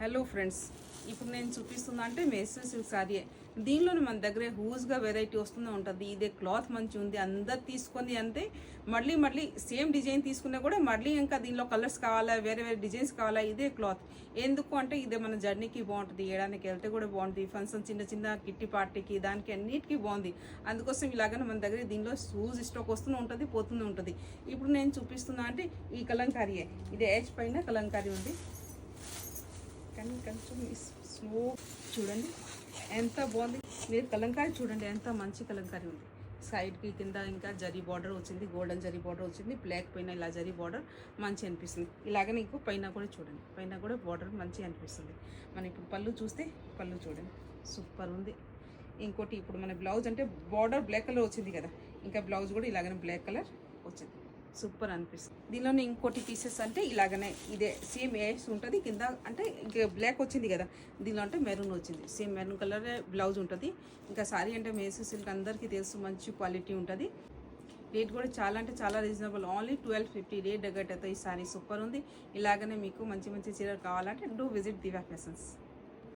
Hello friends, ఇప్పుడు నేను చూపిస్తున్నా అంటే మెస్సెస్ సిల్క్ సారీ. దీనిలోనే మన దగ్గర హూజ్గా వెరైటీ వస్తూనే ఉంటుంది. ఇదే క్లాత్ మంచి ఉంది, అందరు తీసుకొని అంతే. మళ్ళీ మళ్ళీ సేమ్ డిజైన్ తీసుకున్నా కూడా మళ్ళీ ఇంకా దీనిలో కలర్స్ కావాలా, వేరే వేరే డిజైన్స్ కావాలా, ఇదే క్లాత్. ఎందుకు అంటే ఇదే మన జర్నీకి బాగుంటుంది, ఏడానికి వెళ్తే కూడా బాగుంటుంది, ఫంక్షన్ చిన్న చిన్న కిట్టి పార్టీకి దానికి అన్నిటికీ బాగుంది. అందుకోసం ఇలాగనే మన దగ్గర దీనిలో హూజ్ స్టాక్ వస్తూనే ఉంటుంది, పోతూనే ఉంటుంది. ఇప్పుడు నేను చూపిస్తున్నా అంటే ఈ కలంకారీయే, ఇది ఏజ్ పైన కలంకారీ ఉంది. కానీ కొంచెం స్లో చూడండి ఎంత బాగుంది. మీరు కలంకారీ చూడండి ఎంత మంచి కలంకారీ ఉంది. సైడ్కి కింద ఇంకా జరీ బార్డర్ వచ్చింది, గోల్డెన్ జరీ బార్డర్ వచ్చింది, బ్లాక్ పైన ఇలా జరీ బార్డర్ మంచి అనిపిస్తుంది. ఇలాగనే ఇంకో పైన కూడా చూడండి, పైన కూడా బార్డర్ మంచి అనిపిస్తుంది. మనం ఇప్పుడు పళ్ళు చూస్తే పళ్ళు చూడండి సూపర్ ఉంది. ఇంకోటి ఇప్పుడు మన బ్లౌజ్ అంటే బార్డర్ బ్లాక్ కలర్ వచ్చింది కదా, ఇంకా బ్లౌజ్ కూడా ఇలాగనే బ్లాక్ కలర్ వచ్చింది, సూపర్ అనిపిస్తుంది. దీనిలోనే ఇంకోటి పీసెస్ అంటే ఇలాగనే ఇదే సేమ్ ఏస్ ఉంటుంది కింద, అంటే ఇంకా బ్లాక్ వచ్చింది కదా, దీనిలో అంటే మెరూన్ వచ్చింది, సేమ్ మెరూన్ కలర్ బ్లౌజ్ ఉంటుంది. ఇంకా సారీ అంటే మేసీ సిల్క్ అందరికీ తెలుసు, మంచి క్వాలిటీ ఉంటుంది. రేట్ కూడా చాలా అంటే చాలా రీజనబుల్, ఓన్లీ 1250 రేట్ దగ్గర అయితే ఈ సారీ సూపర్ ఉంది. ఇలాగనే మీకు మంచి మంచి చీరలు కావాలంటే డూ విజిట్ దివ్య ఫ్యాషన్స్.